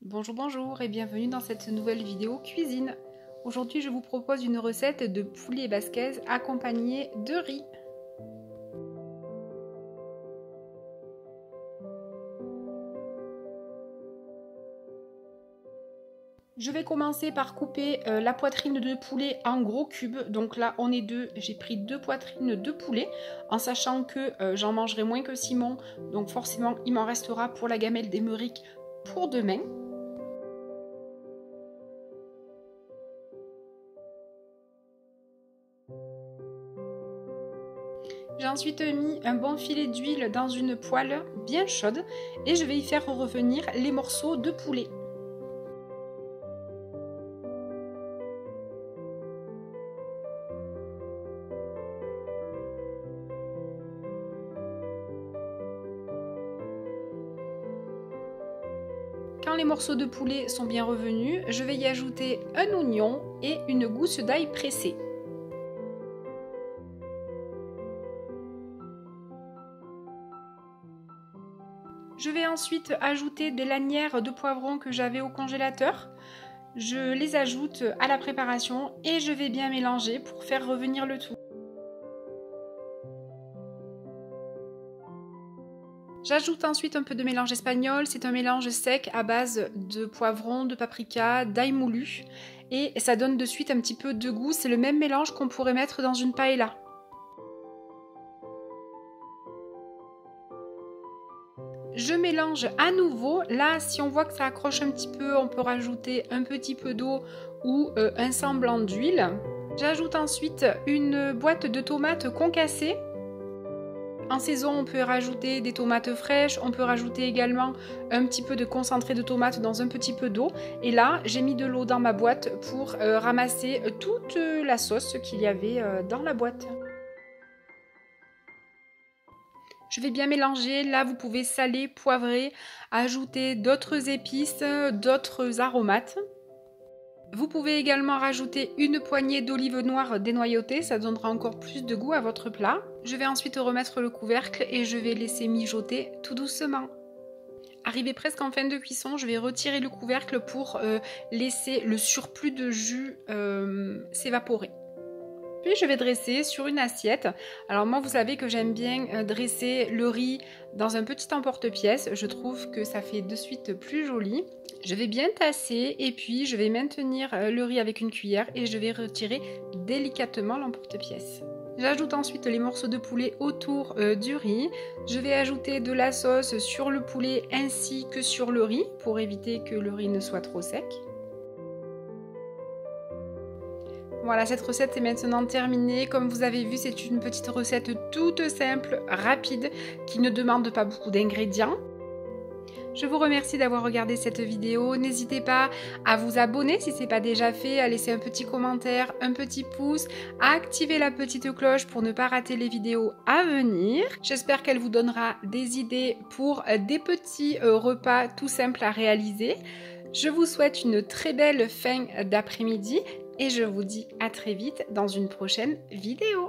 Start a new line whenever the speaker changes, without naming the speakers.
Bonjour et bienvenue dans cette nouvelle vidéo cuisine. Aujourd'hui je vous propose une recette de poulet basquez accompagnée de riz. Je vais commencer par couper la poitrine de poulet en gros cubes. Donc là on est deux, j'ai pris deux poitrines de poulet en sachant que j'en mangerai moins que Simon. Donc forcément il m'en restera pour la gamelle d'Émeric pour demain. J'ai ensuite mis un bon filet d'huile dans une poêle bien chaude et je vais y faire revenir les morceaux de poulet. Quand les morceaux de poulet sont bien revenus, je vais y ajouter un oignon et une gousse d'ail pressée. Je vais ensuite ajouter des lanières de poivrons que j'avais au congélateur. Je les ajoute à la préparation et je vais bien mélanger pour faire revenir le tout. J'ajoute ensuite un peu de mélange espagnol, c'est un mélange sec à base de poivrons, de paprika, d'ail moulu et ça donne de suite un petit peu de goût, c'est le même mélange qu'on pourrait mettre dans une paella. Je mélange à nouveau, là si on voit que ça accroche un petit peu, on peut rajouter un petit peu d'eau ou un semblant d'huile. J'ajoute ensuite une boîte de tomates concassées. En saison, on peut rajouter des tomates fraîches, on peut rajouter également un petit peu de concentré de tomate dans un petit peu d'eau. Et là, j'ai mis de l'eau dans ma boîte pour ramasser toute la sauce qu'il y avait dans la boîte. Je vais bien mélanger, là vous pouvez saler, poivrer, ajouter d'autres épices, d'autres aromates. Vous pouvez également rajouter une poignée d'olive noire dénoyautée, ça donnera encore plus de goût à votre plat. Je vais ensuite remettre le couvercle et je vais laisser mijoter tout doucement. Arrivé presque en fin de cuisson, je vais retirer le couvercle pour laisser le surplus de jus s'évaporer. Puis je vais dresser sur une assiette. Alors moi vous savez que j'aime bien dresser le riz dans un petit emporte-pièce. Je trouve que ça fait de suite plus joli. Je vais bien tasser et puis je vais maintenir le riz avec une cuillère et je vais retirer délicatement l'emporte-pièce. J'ajoute ensuite les morceaux de poulet autour du riz. Je vais ajouter de la sauce sur le poulet ainsi que sur le riz pour éviter que le riz ne soit trop sec. Voilà, cette recette est maintenant terminée. Comme vous avez vu, c'est une petite recette toute simple, rapide, qui ne demande pas beaucoup d'ingrédients. Je vous remercie d'avoir regardé cette vidéo. N'hésitez pas à vous abonner si ce n'est pas déjà fait, à laisser un petit commentaire, un petit pouce, à activer la petite cloche pour ne pas rater les vidéos à venir. J'espère qu'elle vous donnera des idées pour des petits repas tout simples à réaliser. Je vous souhaite une très belle fin d'après-midi. Et je vous dis à très vite dans une prochaine vidéo.